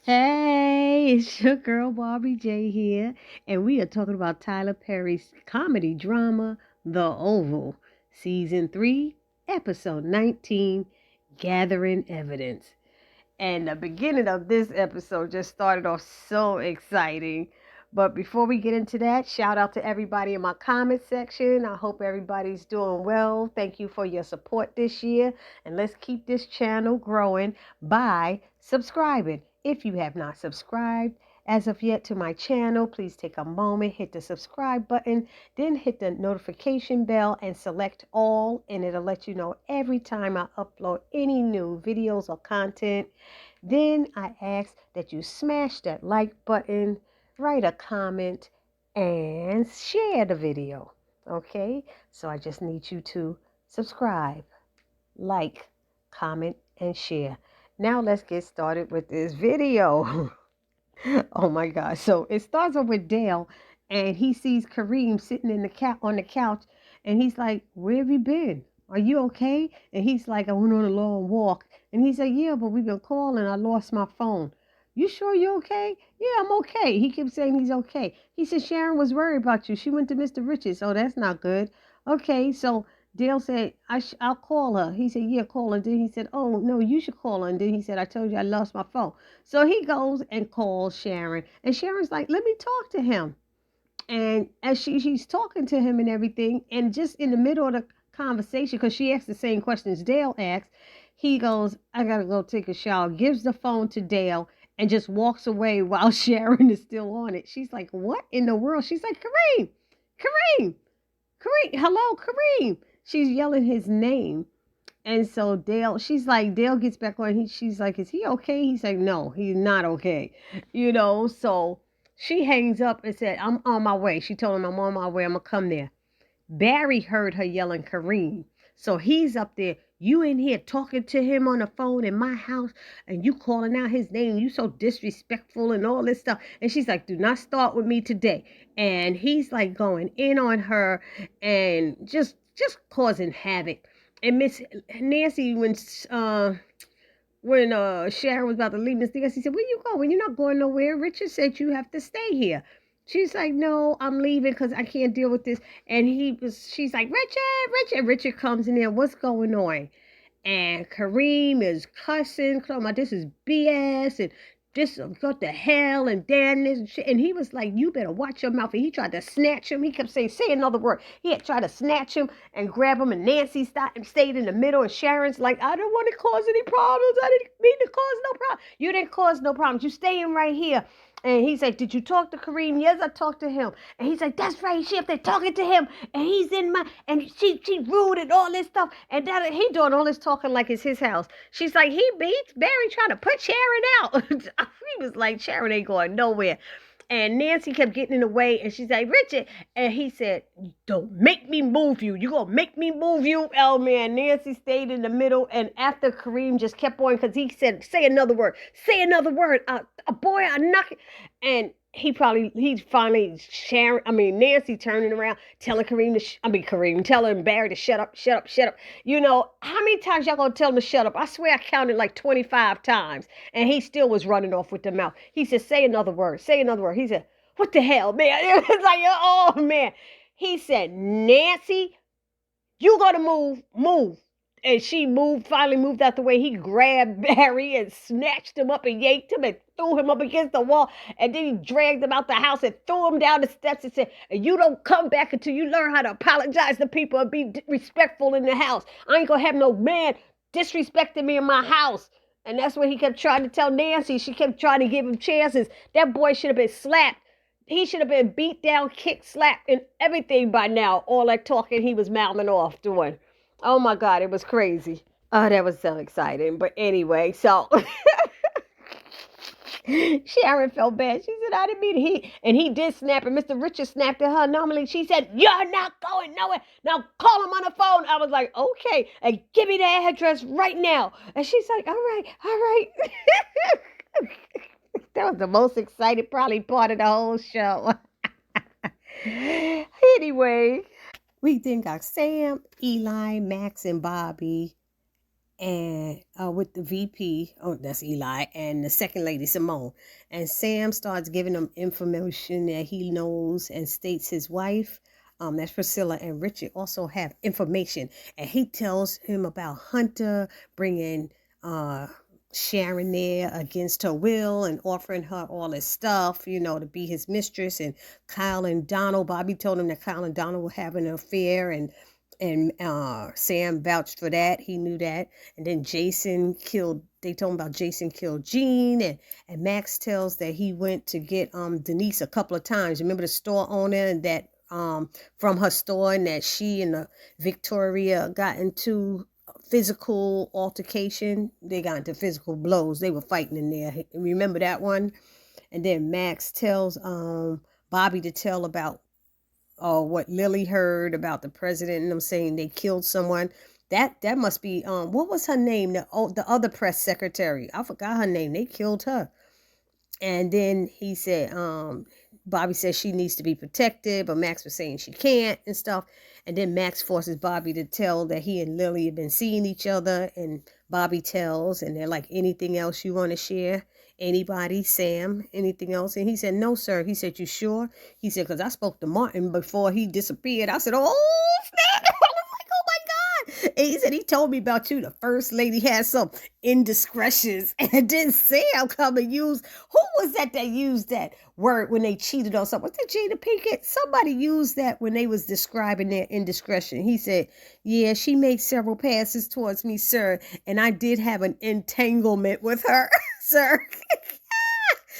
Hey, it's your girl Barbie J here, and we are talking about Tyler Perry's comedy drama, The Oval, Season 3, Episode 19, Gathering Evidence. And the beginning of this episode just started off so exciting. But before we get into that, shout out to everybody in my comment section. I hope everybody's doing well. Thank you for your support this year. And let's keep this channel growing by subscribing. If you have not subscribed as of yet to my channel, please take a moment, hit the subscribe button, then hit the notification bell and select all, and it'll let you know every time I upload any new videos or content. Then I ask that you smash that like button, write a comment, and share the video. Okay? So I just need you to subscribe, like, comment, and share. Now let's get started with this video. Oh my God. So it starts off with Dale, and he sees Kareem sitting in the on the couch, and he's like, "Where have you been? Are you okay?" And he's like, "I went on a long walk." And he's like, "Yeah, but we've been calling. I lost my phone." "You sure you're okay?" "Yeah, I'm okay." He keeps saying he's okay. He said, "Sharon was worried about you. She went to Mr. Rich's." "Oh, that's not good." Okay, so Dale said, I'll call her. He said, "Yeah, call her." Then he said, "Oh, no, you should call her." And then he said, "I told you I lost my phone." So he goes and calls Sharon. And Sharon's like, "Let me talk to him." And as she's talking to him and everything, and just in the middle of the conversation, because she asked the same questions Dale asked, he goes, "I got to go take a shower," gives the phone to Dale, and just walks away while Sharon is still on it. She's like, "What in the world?" She's like, "Kareem, Kareem, Kareem, hello, Kareem." She's yelling his name. And so Dale gets back on. She's like, "Is he okay?" He's like, "No, he's not okay." So she hangs up and said, "I'm on my way." She told him, "I'm on my way. I'm going to come there." Barry heard her yelling Kareem. So he's up there. "You in here talking to him on the phone in my house, and you calling out his name. You so disrespectful," and all this stuff. And she's like, "Do not start with me today." And he's like going in on her and just causing havoc. And Miss Nancy, when Sharon was about to leave, Miss Nancy said, "Where you going? You're not going nowhere. Richard said you have to stay here." She's like, "No, I'm leaving because I can't deal with this." And she's like, "Richard, Richard." Richard comes in there. "What's going on?" And Kareem is cussing, talking about this is BS and this what the hell and damn this and shit. And he was like, "You better watch your mouth." And he tried to snatch him. He kept saying, "Say another word." He had tried to snatch him and grab him. And Nancy stopped and stayed in the middle. And Sharon's like, "I don't want to cause any problems. I didn't mean to cause no problem." "You didn't cause no problems. You staying right here." And he's like, "Did you talk to Kareem?" "Yes, I talked to him." And he's like, "That's right. She up there talking to him. And he's in my, and she rude and all this stuff." And that he doing all this talking like it's his house. She's like, he beats Barry trying to put Sharon out. He was like, "Sharon ain't going nowhere." And Nancy kept getting in the way, and she's like, "Richard." And he said, "Don't make me move you. You gonna make me move you?" Oh man, Nancy stayed in the middle, and after Kareem just kept on, because he said, "Say another word. Say another word. Boy, I knock it." And he finally Nancy turning around, telling telling Barry to shut up, shut up, shut up. How many times y'all gonna tell him to shut up? I swear I counted like 25 times, and he still was running off with the mouth. He said, "Say another word, say another word." He said, "What the hell, man?" It was like, oh man. He said, "Nancy, you gotta move." And she finally moved out the way. He grabbed Barry and snatched him up and yanked him and threw him up against the wall. And then he dragged him out the house and threw him down the steps and said, "And you don't come back until you learn how to apologize to people and be respectful in the house. I ain't gonna have no man disrespecting me in my house." And that's what he kept trying to tell Nancy. She kept trying to give him chances. That boy should have been slapped. He should have been beat down, kicked, slapped, and everything by now. All that talking he was mouthing off doing. Oh my God, it was crazy. Oh, that was so exciting. But anyway, so Sharon felt bad. She said, "I didn't mean he did snap, and Mr. Richard snapped at her. Normally, she said, 'You're not going nowhere. Now call him on the phone.'" I was like, "Okay, and give me the address right now." And she's like, "All right, all right." That was the most excited probably part of the whole show. Anyway, we then got Sam, Eli, Max, and Bobby and with the VP, oh, that's Eli, and the second lady, Simone. And Sam starts giving them information that he knows and states his wife, that's Priscilla, and Richard also have information. And he tells him about Hunter bringing Sharon there against her will and offering her all this stuff, to be his mistress. And Kyle and Donald, Bobby told him that Kyle and Donald were having an affair, and Sam vouched for that. He knew that. And then they told him about Jason killed Jean, and Max tells that he went to get Denise a couple of times. Remember the store owner, and that from her store, and that she and Victoria got into physical altercation. They got into physical blows. They were fighting in there. Remember that one? And then Max tells Bobby to tell about what Lily heard about the president and them saying they killed someone. That must be what was her name? The other press secretary. I forgot her name. They killed her. And then he said, Bobby says she needs to be protected, but Max was saying she can't and stuff. And then Max forces Bobby to tell that he and Lily have been seeing each other, and Bobby tells, and they're like, anything else you want to share? Anybody, Sam, anything else? And he said, no, sir. He said, you sure? He said, because I spoke to Martin before he disappeared. I said, oh, snap. I was like, oh my God. And he said, he told me about you. The first lady had some indiscretions. And then Sam come and use, who was that used that word when they cheated on something? Was that Jada Pinkett? Somebody used that when they was describing their indiscretion. He said, yeah, she made several passes towards me, sir. And I did have an entanglement with her, sir.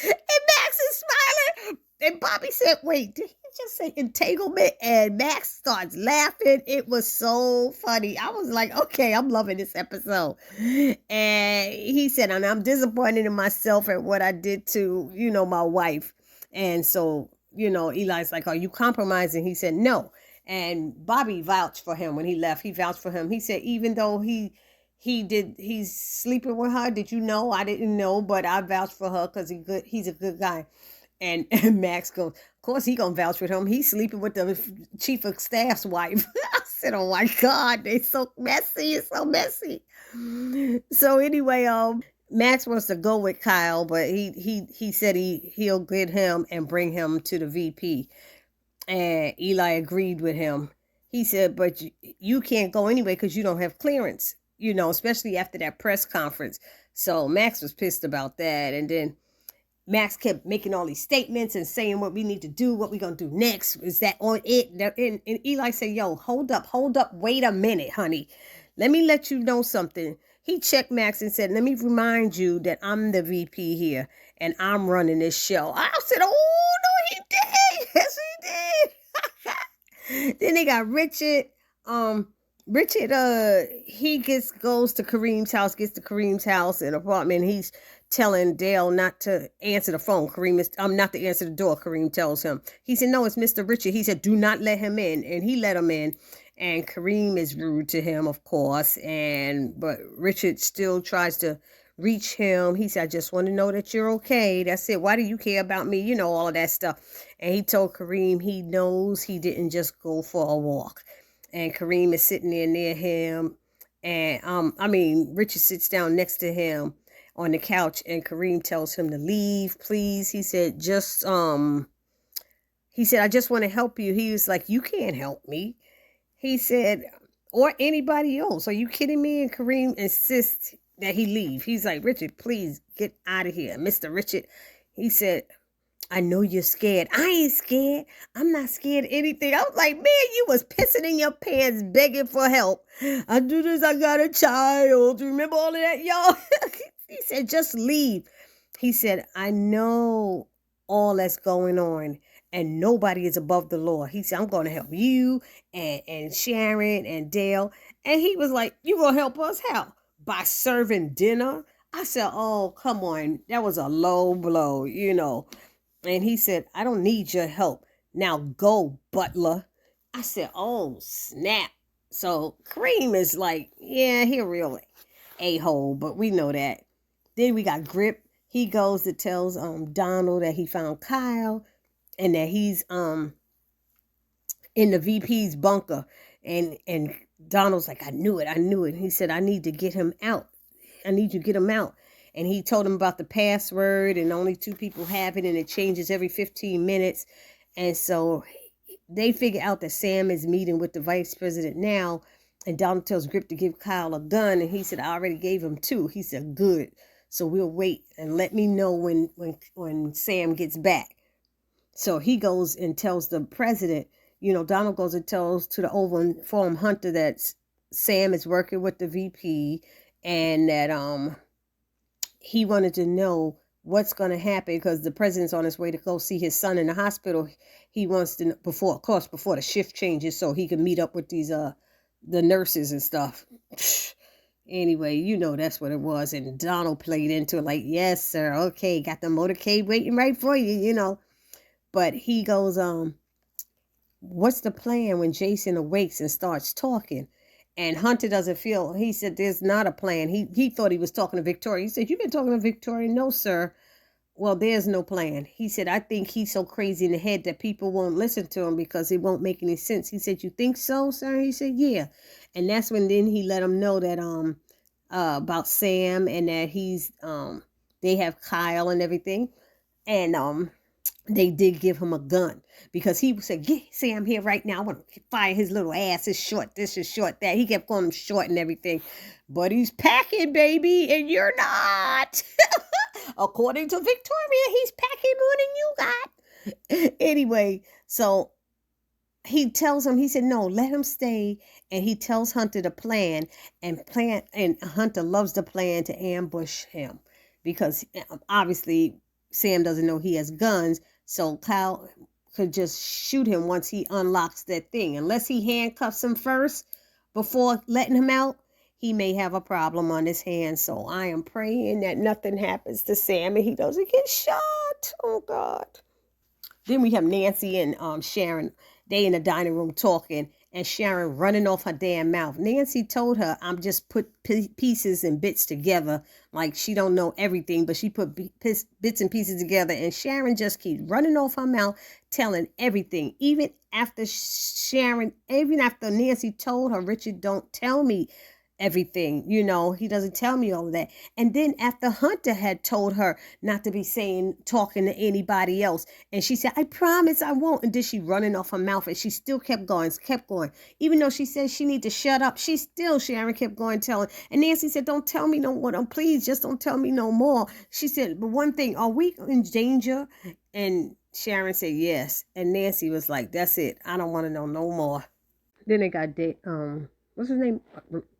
And Max is smiling. And Bobby said, wait, did he just say entanglement? And Max starts laughing. It was so funny. I was like, okay, I'm loving this episode. And he said, and I'm disappointed in myself at what I did to, my wife. And so, Eli's like, are you compromising? He said, no. And Bobby vouched for him when he left. He vouched for him. He said, even though he's sleeping with her. Did you know? I didn't know, but I vouched for her because he's a good guy. And Max goes, of course he gonna vouch for him. He's sleeping with the chief of staff's wife. I said, oh my God, they so messy. It's so messy. So anyway, Max wants to go with Kyle, but he said he'll get him and bring him to the VP. And Eli agreed with him. He said, but you can't go anyway because you don't have clearance, especially after that press conference. So Max was pissed about that. And then Max kept making all these statements and saying what we need to do, what we're going to do next. Is that on it? And Eli said, yo, hold up. Wait a minute, honey. Let me let you know something. He checked Max and said, let me remind you that I'm the VP here and I'm running this show. I said, oh, no, he did. Yes, he did. Then they got Richard. Richard, he goes to Kareem's house, gets to Kareem's house, an apartment. He's telling Dale not to answer the phone. Not to answer the door. Kareem tells him. He said, no, it's Mr. Richard. He said, do not let him in. And he let him in. And Kareem is rude to him, of course. But Richard still tries to reach him. He said, I just want to know that you're okay. That's it. Why do you care about me? All of that stuff. And he told Kareem he knows he didn't just go for a walk. And Kareem is sitting there near him. And Richard sits down next to him on the couch, and Kareem tells him to leave, please. He said, I just want to help you. He was like, you can't help me. He said, or anybody else. Are you kidding me? And Kareem insists that he leave. He's like, Richard, please get out of here. Mr. Richard, he said, I know you're scared. I ain't scared. I'm not scared of anything. I was like, man, you was pissing in your pants begging for help. I do this. I got a child. Remember all of that, y'all? He said, just leave. He said, I know all that's going on and nobody is above the law. He said, I'm going to help you and Sharon and Dale. And he was like, you going to help us? How? By serving dinner? I said, oh, come on. That was a low blow, And he said, I don't need your help. Now go, butler. I said, oh, snap. So Kareem is like, yeah, he a real a-hole, but we know that. Then we got Grip. He goes to tells Donald that he found Kyle and that he's in the VP's bunker. And Donald's like, I knew it. And he said, I need to get him out. I need you to get him out. And he told him about the password, and only 2 people have it, and it changes every 15 minutes. And so they figure out that Sam is meeting with the vice president now. And Donald tells Grip to give Kyle a gun. And he said, I already gave him 2. He said, good. So we'll wait and let me know when Sam gets back. So he goes and tells the president, Donald goes and tells to the Oval inform Hunter that Sam is working with the VP, and that he wanted to know what's going to happen because the president's on his way to go see his son in the hospital. He wants to, before the shift changes, so he can meet up with these the nurses and stuff. Anyway, that's what it was. And Donald played into it like, yes, sir. Okay, got the motorcade waiting right for you, But he goes, what's the plan when Jason awakes and starts talking? And Hunter doesn't feel, he said, there's not a plan. He thought he was talking to Victoria. He said, you've been talking to Victoria? No, sir. Well, there's no plan. He said, I think he's so crazy in the head that people won't listen to him because it won't make any sense. He said, you think so, sir? He said, yeah. And that's when then he let him know that about Sam, and that he's they have Kyle and everything. And they did give him a gun because he said, get Sam here right now. I want to fire his little ass. It's short. This is short. That. He kept calling him short and everything. But he's packing, baby, and you're not. According to Victoria, he's packing more than you got. Anyway, so he tells him, he said, no, let him stay. And he tells Hunter the plan. And Hunter loves the plan to ambush him because obviously Sam doesn't know he has guns. So Kyle could just shoot him once he unlocks that thing. Unless he handcuffs him first before letting him out, he may have a problem on his hands. So I am praying that nothing happens to Sam and he doesn't get shot. Oh, God. Then we have Nancy and Sharon. They in the dining room talking, and Sharon running off her damn mouth. Nancy told her, I'm just put pieces and bits together. Like she don't know everything, but she put bits and pieces together. And Sharon just keeps running off her mouth, telling everything. Even after Nancy told her, Richard, don't tell me everything, he doesn't tell me all of that. And then after Hunter had told her not to be talking to anybody else, and she said, I promise I won't. And then she running off her mouth, and she still kept going. Even though she said she need to shut up, Sharon kept going telling. And Nancy said, don't tell me no more. Please, just don't tell me no more. She said, but one thing, are we in danger? And Sharon said, yes. And Nancy was like, that's it. I don't want to know no more. Then they got what's his name?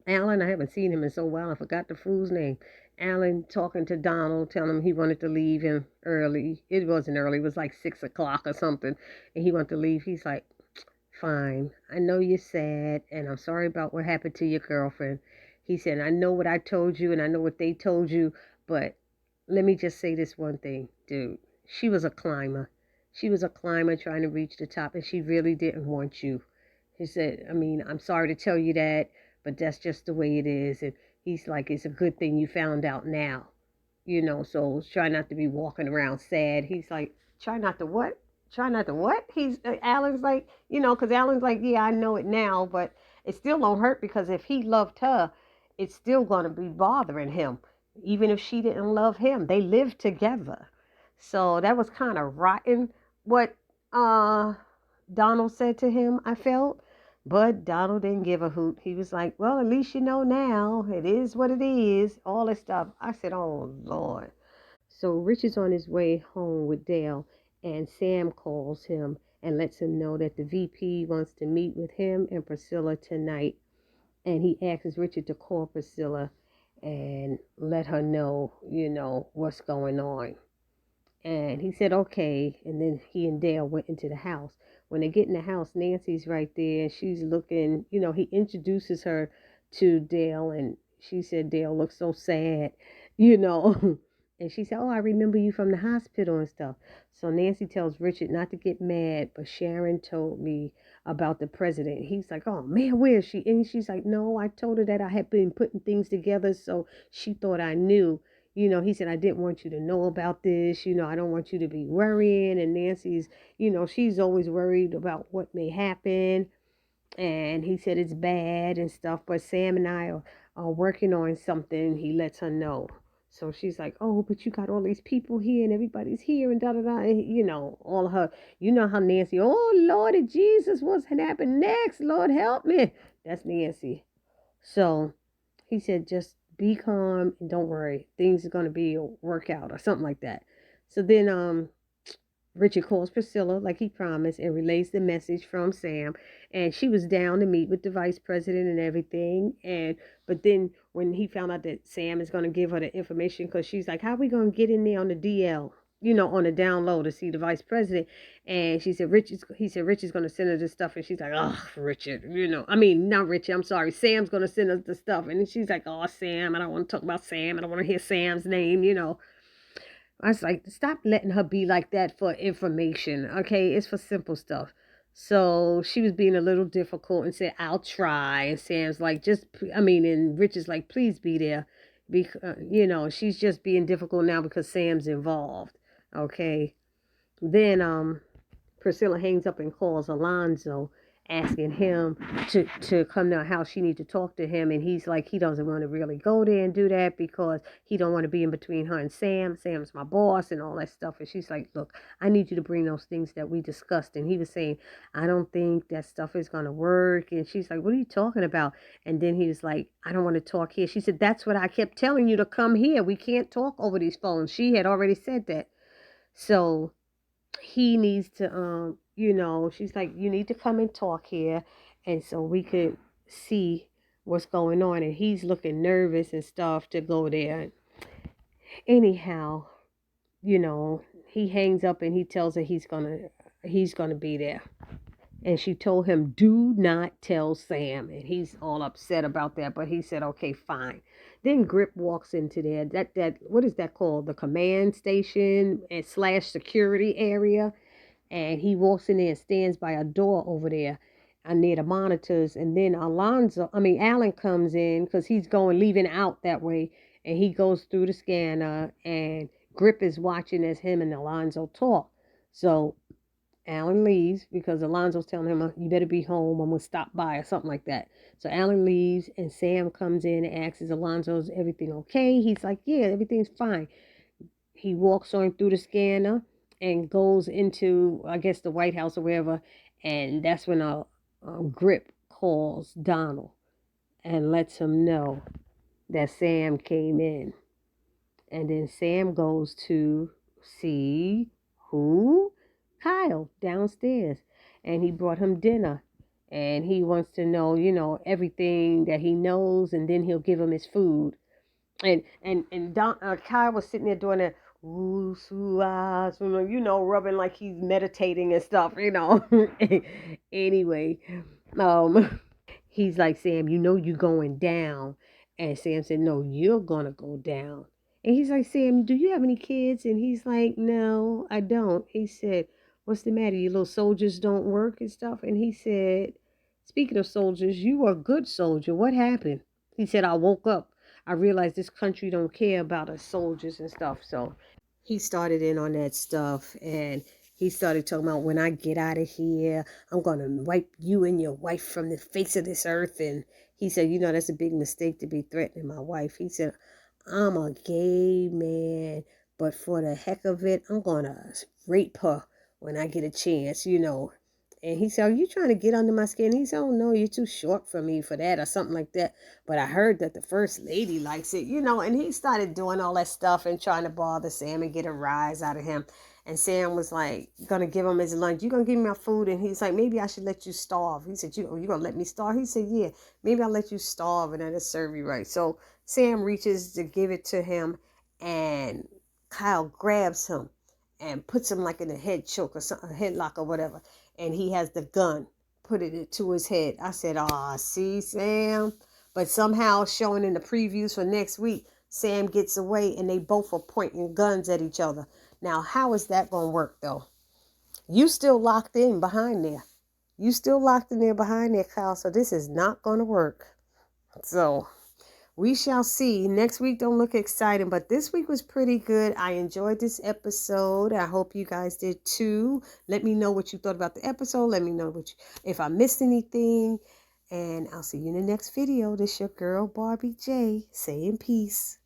Alan. I haven't seen him in so while. I forgot the fool's name. Alan talking to Donald, telling him he wanted to leave him early. It wasn't early. It was like 6 o'clock or something. And he wanted to leave. He's like, fine. I know you're sad. And I'm sorry about what happened to your girlfriend. He said, I know what I told you and I know what they told you. But let me just say this one thing, dude. She was a climber. She was a climber trying to reach the top. And she really didn't want you. He said, I'm sorry to tell you that, but that's just the way it is. And he's like, it's a good thing you found out now, so try not to be walking around sad. He's like, try not to what? Try not to what? Alan's like, because Alan's like, yeah, I know it now, but it still don't hurt because if he loved her, it's still going to be bothering him. Even if she didn't love him, they lived together. So that was kind of rotten what Donald said to him, I felt. But Donald didn't give a hoot. He was like, well, at least you know now. It is what it is. All this stuff. I said, oh, Lord. So Richard's on his way home with Dale, and Sam calls him and lets him know that the VP wants to meet with him and Priscilla tonight. And he asks Richard to call Priscilla and let her know, what's going on. And he said, okay. And then he and Dale went into the house. When they get in the house, Nancy's right there. And she's looking, he introduces her to Dale. And she said, Dale looks so sad, And she said, oh, I remember you from the hospital and stuff. So Nancy tells Richard not to get mad. But Sharon told me about the president. He's like, oh, man, where is she? And she's like, no, I told her that I had been putting things together. So she thought I knew. He said, I didn't want you to know about this. I don't want you to be worrying. And Nancy's, she's always worried about what may happen. And he said it's bad and stuff, but Sam and I are working on something. He lets her know. So she's like, oh, but you got all these people here and everybody's here and da da da. And, all her, you know how Nancy, oh, Lord Jesus, what's happening next? Lord, help me. That's Nancy. So he said, just be calm and don't worry. Things are going to be a workout or something like that. So then, Richard calls Priscilla like he promised and relays the message from Sam. And she was down to meet with the vice president and everything. But then when he found out that Sam is going to give her the information, because she's like, how are we going to get in there on the DL? On the down low to see the vice president. And he said, Richard's going to send her this stuff. And she's like, oh, Richard, not Richard. I'm sorry. Sam's going to send us the stuff. And she's like, oh, Sam, I don't want to talk about Sam. I don't want to hear Sam's name. I was like, stop letting her be like that for information, okay? It's for simple stuff. So she was being a little difficult and said, I'll try. And Sam's like, and Rich is like, please be there. Because, she's just being difficult now because Sam's involved, okay? Then, Priscilla hangs up and calls Alonzo, asking him to come to her house. She needs to talk to him, and he's like, he doesn't want to really go there and do that because he don't want to be in between her and Sam. Sam's my boss and all that stuff. And she's like, look, I need you to bring those things that we discussed. And he was saying, I don't think that stuff is going to work. And she's like, what are you talking about? And then he was like, I don't want to talk here. She said, that's what I kept telling you, to come here. We can't talk over these phones. She had already said that. So he needs to she's like, you need to come and talk here, and so we could see what's going on. And he's looking nervous and stuff to go there. Anyhow, he hangs up and he tells her he's gonna be there. And she told him, do not tell Sam. And he's all upset about that, but he said, okay, fine. Then Grip walks into there, that what is that called, the command station and / security area. And he walks in there and stands by a door over there near the monitors. And then Alan comes in because he's leaving out that way. And he goes through the scanner, and Grip is watching as him and Alonzo talk. So Alan leaves because Alonzo's telling him, you better be home, I'm going to stop by or something like that. So Alan leaves, and Sam comes in and asks, is Alonzo, is everything okay? He's like, yeah, everything's fine. He walks on through the scanner and goes into, I guess, the White House or wherever. And that's when a Grip calls Donald and lets him know that Sam came in. And then Sam goes to see who? Kyle downstairs. And he brought him dinner. And he wants to know, everything that he knows. And then he'll give him his food. And Kyle was sitting there doing that, rubbing like he's meditating and stuff, Anyway, he's like, Sam, you going down. And Sam said, no, you're gonna go down. And he's like, Sam, do you have any kids? And he's like, no, I don't. He said, what's the matter? Your little soldiers don't work and stuff? And he said, speaking of soldiers, you are a good soldier. What happened? He said, I woke up. I realized this country don't care about us soldiers and stuff. So he started in on that stuff, and he started talking about, when I get out of here, I'm going to wipe you and your wife from the face of this earth. And he said, that's a big mistake to be threatening my wife. He said, I'm a gay man, but for the heck of it, I'm going to rape her when I get a chance, And he said, are you trying to get under my skin? He said, oh, no, you're too short for me for that or something like that. But I heard that the first lady likes it, And he started doing all that stuff and trying to bother Sam and get a rise out of him. And Sam was like, going to give him his lunch. You going to give me my food? And he's like, maybe I should let you starve. He said, you going to let me starve? He said, yeah, maybe I'll let you starve and that'll serve you right. So Sam reaches to give it to him, and Kyle grabs him and puts him like in a head choke or something, a headlock or whatever. And he has the gun, put it to his head. I said, see, Sam. But somehow, showing in the previews for next week, Sam gets away and they both are pointing guns at each other. Now, how is that going to work, though? You still locked in behind there. You still locked in there behind there, Kyle. So this is not going to work. So we shall see. Next week don't look exciting, but this week was pretty good. I enjoyed this episode. I hope you guys did too. Let me know what you thought about the episode. Let me know if I missed anything. And I'll see you in the next video. This your girl, Barbie J, saying peace.